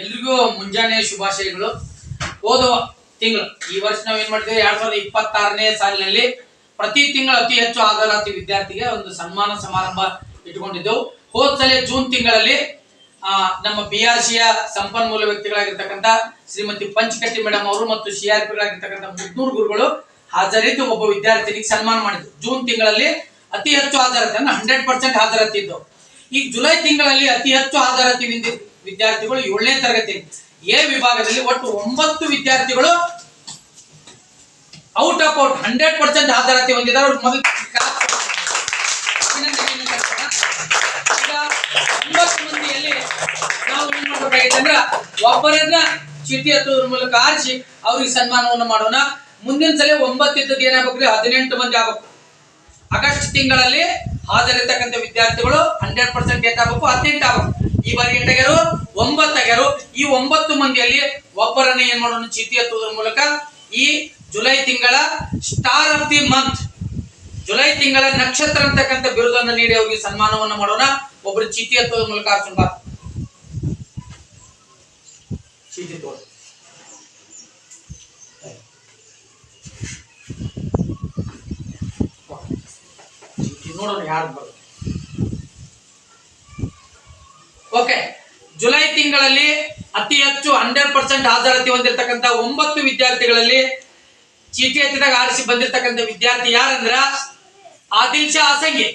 ಎಲ್ರಿಗೂ ಮುಂಜಾನೆ ಶುಭಾಶಯಗಳು. ಹೋದ ತಿಂಗಳು ಈ ವರ್ಷ ನಾವು ಏನ್ ಮಾಡಿದ್ವಿ, 2026ನೇ ಸಾಲಿನಲ್ಲಿ ಪ್ರತಿ ತಿಂಗಳು ಅತಿ ಹೆಚ್ಚು ಹಾಜರಾತಿ ವಿದ್ಯಾರ್ಥಿಗೆ ಒಂದು ಸನ್ಮಾನ ಸಮಾರಂಭ ಇಟ್ಕೊಂಡಿದ್ದೆವು. ಹೋದ ಸಲ ಜೂನ್ ತಿಂಗಳಲ್ಲಿ ನಮ್ಮ BRCಯ ಸಂಪನ್ಮೂಲ ವ್ಯಕ್ತಿಗಳಾಗಿರ್ತಕ್ಕಂಥ ಶ್ರೀಮತಿ ಪಂಚಕಟ್ಟಿ ಮೇಡಮ್ ಅವರು ಮತ್ತು CRPಗಳಾಗಿರ್ತಕ್ಕಂಥ 300 ಗುರುಗಳು ಹಾಜರಿದ್ದು ಒಬ್ಬ ವಿದ್ಯಾರ್ಥಿನಿಗೆ ಸನ್ಮಾನ ಮಾಡಿದ್ರು. ಜೂನ್ ತಿಂಗಳಲ್ಲಿ ಅತಿ ಹೆಚ್ಚು ಹಾಜರಾತಿ ಅಂದ್ರೆ 100% ಹಾಜರಾತಿ ಇದ್ದವು. ಈ ಜುಲೈ ತಿಂಗಳಲ್ಲಿ ಅತಿ ಹೆಚ್ಚು ಹಾಜರಾತಿ ವಿದ್ಯಾರ್ಥಿಗಳು 7ನೇ ತರಗತಿ ಎ ವಿಭಾಗದಲ್ಲಿ ಒಟ್ಟು 9 ವಿದ್ಯಾರ್ಥಿಗಳು ಔಟ್ ಆಫ್ 100% ಹಾಜರಾತಿ ಹೊಂದಿದ್ದಾರೆ. ಅವ್ರು ಮೊದಲು 9 ಮಂದಿಯಲ್ಲಿ ನಾವು ಏನ್ ಮಾಡಬೇಕಾಗಿದೆ ಅಂದ್ರೆ ಒಬ್ಬರನ್ನ ಚೀಟಿ ಹತ್ತೋದ್ರ ಮೂಲಕ ಆರಿಸಿ ಅವ್ರಿಗೆ ಸನ್ಮಾನವನ್ನು ಮಾಡೋಣ. ಮುಂದಿನ ಸಲ 9 ಇದ್ದದ್ದು ಏನಾಗಬೇಕು, 18 ಮಂದಿ ಆಗಬೇಕು. ಆಗಸ್ಟ್ ತಿಂಗಳಲ್ಲಿ ಹಾಜರಿರ್ತಕ್ಕಂಥ ವಿದ್ಯಾರ್ಥಿಗಳು 100% ಏಟಾಗಬೇಕು, 18 ಆಗಬೇಕು. ಈ ಬಾರಿ 8 ಆಗ್ಯಾರು, 9 ಆಗ್ಯಾರು. ಈ 9 ಮಂದಿಯಲ್ಲಿ ಒಬ್ಬರನ್ನ ಏನ್ ಮಾಡೋಣ, ಚೀಟಿ ಹತ್ತೋದ್ರ ಮೂಲಕ ಈ ಜುಲೈ ತಿಂಗಳ star of the month, July ತಿಂಗಳ ನಕ್ಷತ್ರ ಅಂತಕ್ಕಂಥ ಬಿರುದನ್ನು ನೀಡಿ ಅವರಿಗೆ ಸನ್ಮಾನವನ್ನು ಮಾಡೋಣ. ಒಬ್ಬರು ಚೀಟಿ ಹತ್ತೋದ್ರ ಮೂಲಕ ಆರಿಸೋಣ. ಚೀಟಿ ತೋರಿ ನೋಡೋಣ ಯಾರು ಬರುತ್ತೆ. ಓಕೆ, ಜುಲೈ ತಿಂಗಳಲ್ಲಿ ಅತಿ ಹೆಚ್ಚು 100% ಹಾಜರಾತಿ ಹೊಂದಿರತಕ್ಕಂಥ 9 ವಿದ್ಯಾರ್ಥಿಗಳಲ್ಲಿ ಚೀಟಿ ಹತ್ತಿದಾಗ ಆರಿಸಿ ಬಂದಿರತಕ್ಕಂಥ ವಿದ್ಯಾರ್ಥಿ ಯಾರಂದ್ರ ಆದಿಲ್ ಶಾ ಆಸಂಗಿ.